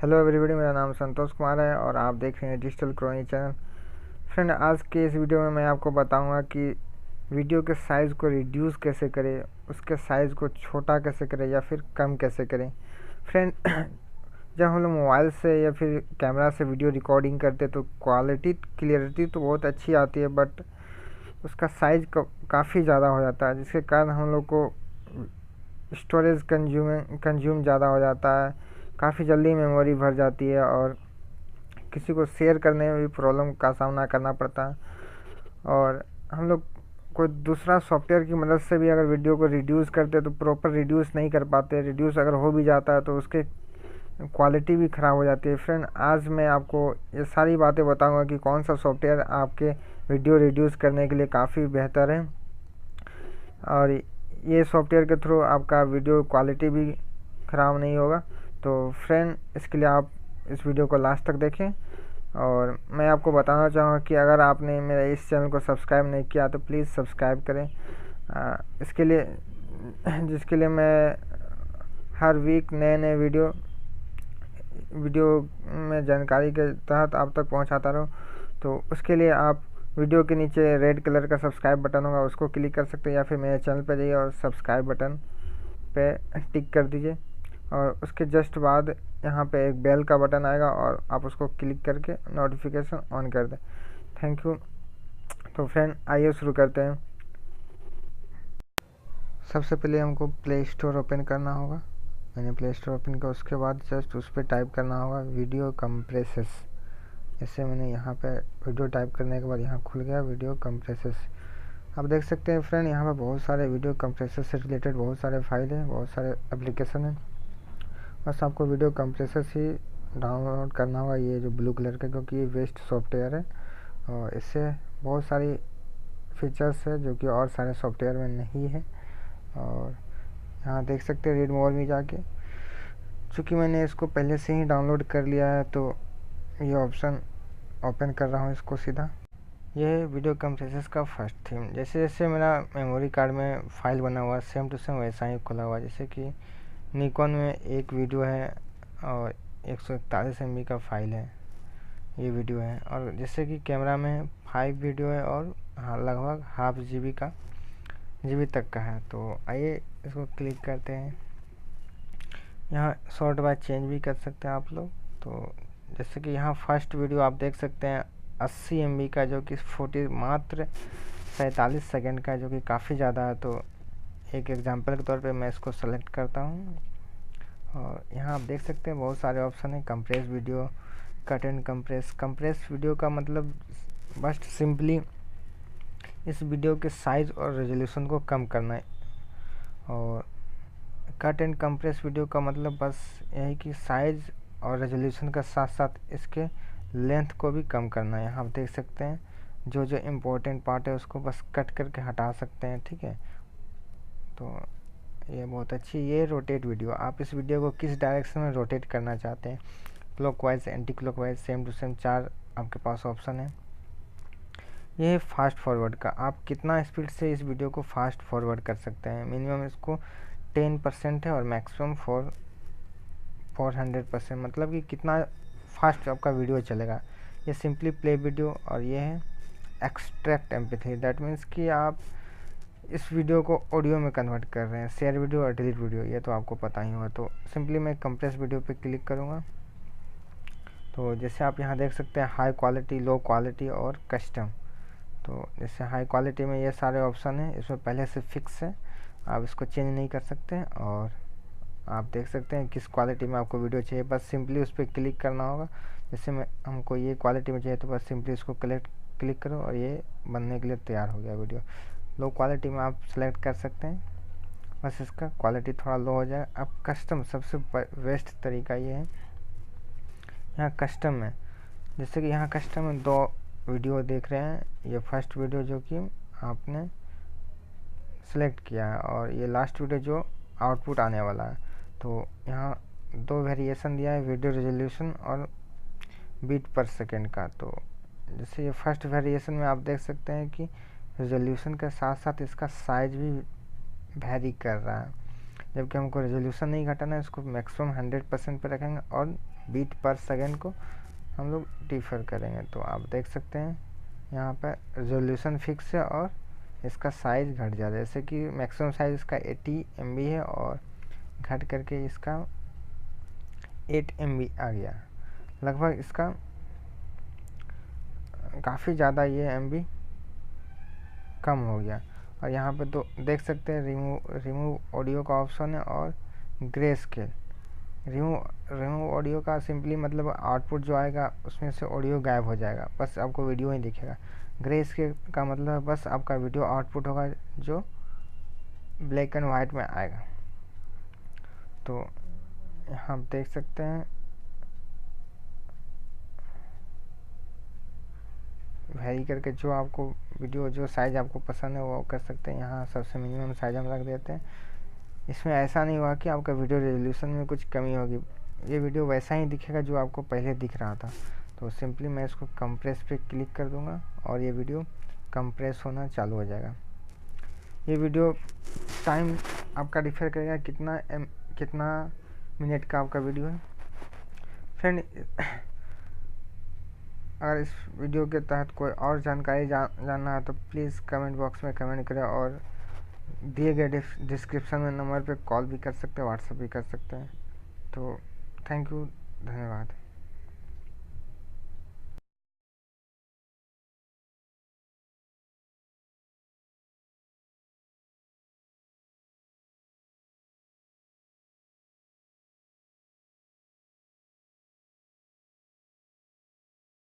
Hello everybody, मेरा नाम संतोष कुमार है और आप देख रहे हैं डिजिटल क्रोनी चैनल। फ्रेंड, आज के इस वीडियो में मैं आपको बताऊंगा कि वीडियो के साइज़ को रिड्यूस कैसे करें, उसके साइज़ को छोटा कैसे करें या फिर कम कैसे करें। फ्रेंड, जब हम लोग मोबाइल से या फिर कैमरा से वीडियो रिकॉर्डिंग करते तो क्लियरिटी तो बहुत अच्छी आती है, बट उसका साइज़ काफ़ी ज़्यादा हो जाता है, जिसके कारण हम लोग को स्टोरेज कंज्यूम ज़्यादा हो जाता है, काफ़ी जल्दी मेमोरी भर जाती है और किसी को शेयर करने में भी प्रॉब्लम का सामना करना पड़ता है। और हम लोग कोई दूसरा सॉफ्टवेयर की मदद से भी अगर वीडियो को रिड्यूस करते तो प्रॉपर रिड्यूस नहीं कर पाते। रिड्यूस अगर हो भी जाता है तो उसके क्वालिटी भी ख़राब हो जाती है। फ्रेंड, आज मैं आपको ये सारी बातें बताऊंगा कि कौन सा सॉफ्टवेयर आपके वीडियो रिड्यूस करने के लिए काफ़ी बेहतर है और ये सॉफ्टवेयर के थ्रू आपका वीडियो क्वालिटी भी ख़राब नहीं होगा। तो फ्रेंड, इसके लिए आप इस वीडियो को लास्ट तक देखें। और मैं आपको बताना चाहूँगा कि अगर आपने मेरे इस चैनल को सब्सक्राइब नहीं किया तो प्लीज़ सब्सक्राइब करें। इसके लिए जिसके लिए मैं हर वीक नए वीडियो में जानकारी के तहत आप तक पहुंचाता रहूं। तो उसके लिए आप वीडियो के नीचे रेड कलर का सब्सक्राइब बटन होगा, उसको क्लिक कर सकते हैं, या फिर मेरे चैनल पर जाइए और सब्सक्राइब बटन पे टिक कर दीजिए। और उसके जस्ट बाद यहाँ पे एक बेल का बटन आएगा और आप उसको क्लिक करके नोटिफिकेशन ऑन कर दें। Thank you. तो फ्रेंड, आइए शुरू करते हैं। सबसे पहले हमको प्ले स्टोर ओपन करना होगा। मैंने प्ले स्टोर ओपन किया, उसके बाद जस्ट उस पर टाइप करना होगा वीडियो कंप्रेसेस। जैसे मैंने यहाँ पे वीडियो टाइप करने के बाद यहाँ खुल गया वीडियो कंप्रेसेस। आप देख सकते हैं फ्रेंड, यहाँ पे बहुत सारे वीडियो कंप्रेसेस से रिलेटेड बहुत सारे फाइल हैं, बहुत सारे एप्लीकेशन हैं। बस आपको वीडियो कंप्रेसर ही डाउनलोड करना होगा, ये जो ब्लू कलर का, क्योंकि ये बेस्ट सॉफ्टवेयर है और इससे बहुत सारी फीचर्स है जो कि और सारे सॉफ्टवेयर में नहीं है। और यहाँ देख सकते हैं रीड मोर में जाके, चूँकि मैंने इसको पहले से ही डाउनलोड कर लिया है तो ये ऑप्शन ओपन कर रहा हूँ इसको सीधा। ये वीडियो कंप्रेसर का फर्स्ट थीम। जैसे जैसे मेरा मेमोरी कार्ड में फ़ाइल बना हुआ सेम टू सेम वैसा ही खुला हुआ। जैसे कि निकॉन में एक वीडियो है और 141 MB का फाइल है, ये वीडियो है। और जैसे कि कैमरा में 5 वीडियो है और लगभग हाफ GB तक का है। तो आइए इसको क्लिक करते हैं। यहाँ शॉर्ट बाय चेंज भी कर सकते हैं आप लोग। तो जैसे कि यहाँ फर्स्ट वीडियो आप देख सकते हैं 80 MB का, जो कि मात्र 47 सेकेंड का, जो कि काफ़ी ज़्यादा है। तो एक एग्जांपल के तौर पे मैं इसको सेलेक्ट करता हूँ और यहाँ आप देख सकते हैं बहुत सारे ऑप्शन हैं। Compress video, cut and compress video का मतलब बस सिंपली इस वीडियो के साइज़ और रेजोल्यूशन को कम करना है। और कट एंड कंप्रेस वीडियो का मतलब बस यही कि साइज़ और रेजोल्यूशन का साथ साथ इसके लेंथ को भी कम करना है। यहाँ आप देख सकते हैं जो जो इम्पोर्टेंट पार्ट है उसको बस कट करके हटा सकते हैं, ठीक है। तो ये बहुत अच्छी, ये रोटेट वीडियो, आप इस वीडियो को किस डायरेक्शन में रोटेट करना चाहते हैं, clockwise, anti clockwise, same to same, 4 आपके पास ऑप्शन है। ये है फास्ट फॉरवर्ड का, आप कितना स्पीड से इस वीडियो को फास्ट फॉरवर्ड कर सकते हैं। मिनिमम इसको 10% है और मैक्सिमम 400%, मतलब कि कितना फास्ट आपका वीडियो चलेगा। ये सिंपली प्ले वीडियो और ये है एक्सट्रैक्ट MP3, दैट मीन्स कि आप इस वीडियो को ऑडियो में कन्वर्ट कर रहे हैं। शेयर वीडियो और डिलीट वीडियो, ये तो आपको पता ही होगा। तो सिंपली मैं कंप्रेस वीडियो पे क्लिक करूँगा। तो जैसे आप यहाँ देख सकते हैं हाई क्वालिटी, लो क्वालिटी और कस्टम। तो जैसे हाई क्वालिटी में ये सारे ऑप्शन हैं, इसमें पहले से फिक्स है, आप इसको चेंज नहीं कर सकते। और आप देख सकते हैं किस क्वालिटी में आपको वीडियो चाहिए, बस सिंपली उस पर क्लिक करना होगा। जैसे हमको ये क्वालिटी में चाहिए तो बस सिंपली इसको क्लिक करो और ये बनने के लिए तैयार हो गया वीडियो। लो क्वालिटी में आप सेलेक्ट कर सकते हैं, बस इसका क्वालिटी थोड़ा लो हो जाए। अब कस्टम, सबसे बेस्ट तरीका ये है। यहाँ कस्टम में, जैसे कि यहाँ कस्टम में 2 वीडियो देख रहे हैं। ये फर्स्ट वीडियो जो कि आपने सेलेक्ट किया है और ये लास्ट वीडियो जो आउटपुट आने वाला है। तो यहाँ 2 वेरिएशन दिया है, वीडियो रेजोल्यूशन और बीट पर सेकेंड का। तो जैसे ये फर्स्ट वेरिएशन में आप देख सकते हैं कि रेजोल्यूशन के साथ साथ इसका साइज़ भी वेरी कर रहा है, जबकि हमको रेजोल्यूशन नहीं घटाना है, इसको मैक्सिमम 100% पे रखेंगे और बीट पर सेकेंड को हम लोग डिफर करेंगे। तो आप देख सकते हैं यहाँ पर रेजोल्यूशन फिक्स है और इसका साइज़ घट जाता है, जैसे कि मैक्सिमम साइज़ इसका 80 MB है और घट करके इसका 8 MB आ गया। लगभग इसका काफ़ी ज़्यादा ये MB कम हो गया। और यहाँ पे तो देख सकते हैं रिमूव ऑडियो का ऑप्शन है और ग्रे स्केल। रिमूव ऑडियो का सिंपली मतलब आउटपुट जो आएगा उसमें से ऑडियो गायब हो जाएगा, बस आपको वीडियो ही दिखेगा। ग्रे स्केल का मतलब बस आपका वीडियो आउटपुट होगा जो ब्लैक एंड वाइट में आएगा। तो यहाँ आप देख सकते हैं वैरी करके जो आपको वीडियो जो साइज़ आपको पसंद है वो कर सकते हैं। यहाँ सबसे मिनिमम साइज़ हम रख देते हैं। इसमें ऐसा नहीं हुआ कि आपका वीडियो रेजोल्यूशन में कुछ कमी होगी, ये वीडियो वैसा ही दिखेगा जो आपको पहले दिख रहा था। तो सिंपली मैं इसको कंप्रेस पे क्लिक कर दूंगा और ये वीडियो कंप्रेस होना चालू हो जाएगा। ये वीडियो टाइम आपका डिफर करेगा कितना मिनट का आपका वीडियो है। फ्रेंड, अगर इस वीडियो के तहत कोई और जानकारी जानना है तो प्लीज़ कमेंट बॉक्स में कमेंट करें और दिए गए डिस्क्रिप्शन में नंबर पे कॉल भी कर सकते हैं, व्हाट्सएप भी कर सकते हैं। तो थैंक यू, धन्यवाद।